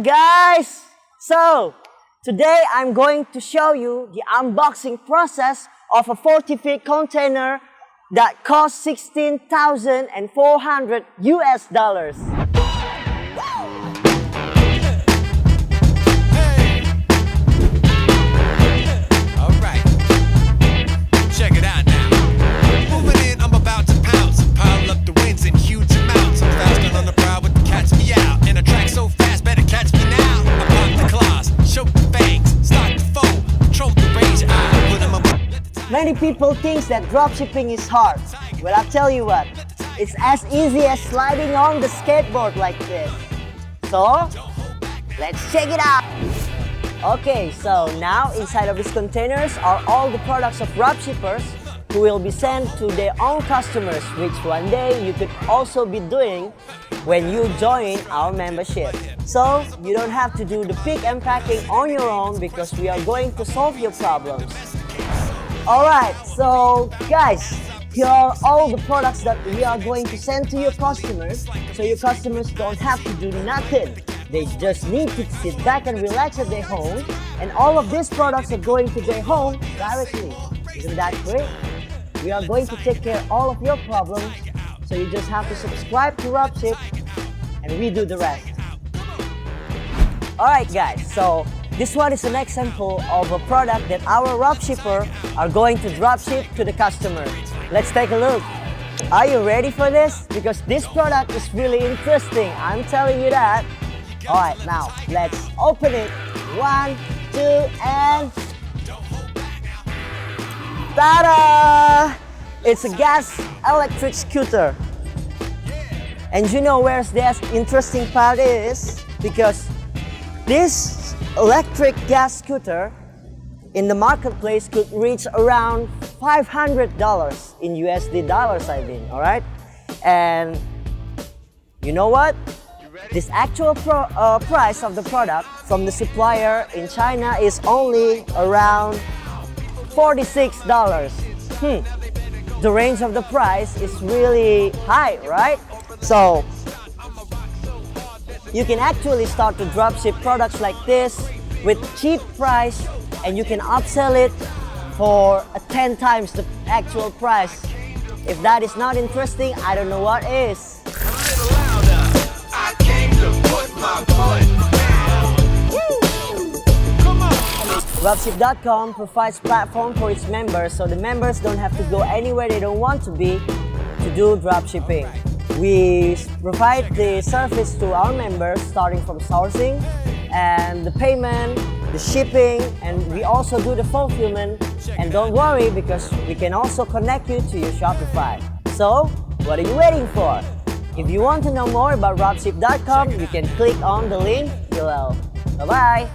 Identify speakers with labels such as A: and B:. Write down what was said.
A: guys! So, today I'm going to show you the unboxing process of a 40-feet container that costs $16,400 US.
B: Alright, check it out now. Moving in, I'm about to pounce. Pile up the wins in huge amounts. I'm faster on the prowl with the catch me out. And I track so fast, better catch me now. I pop the claws, choke the fangs, start the foe, control the range. I put 'em up.
A: Many people think that dropshipping is hard. Well, I'll tell you what, it's as easy as sliding on the skateboard like this. So, let's check it out! Okay, so now inside of these containers are all the products of dropshippers who will be sent to their own customers, which one day you could also be doing when you join our membership. So, you don't have to do the pick and packing on your own because we are going to solve your problems. Alright, so guys, here are all the products that we are going to send to your customers, so your customers don't have to do nothing. They just need to sit back and relax at their home, and all of these products are going to their home directly. Isn't that great? We are going to take care of all of your problems, so you just have to subscribe to Ropship and we do the rest. Alright guys, so this one is an example of a product that our dropshipper are going to dropship to the customer. Let's take a look. Are you ready for this? Because this product is really interesting, I'm telling you that. Alright, now let's open it. 1, 2, and ta-da! It's a gas electric scooter. And you know where the interesting part is? Because this electric gas scooter in the marketplace could reach around $500 in USD dollars, I mean, alright? And you know what? This actual price of the product from the supplier in China is only around $46. The range of the price is really high, right? So, you can actually start to dropship products like this with cheap price, and you can upsell it for 10 times the actual price. If that is not interesting, I don't know what is. Ropship.com provides platform for its members, so the members don't have to go anywhere they don't want to be to do dropshipping. We provide the service to our members starting from sourcing and the payment, the shipping, and we also do the fulfillment. And don't worry, because we can also connect you to your Shopify. So, what are you waiting for? If you want to know more about Ropship.com, you can click on the link below. Bye-bye!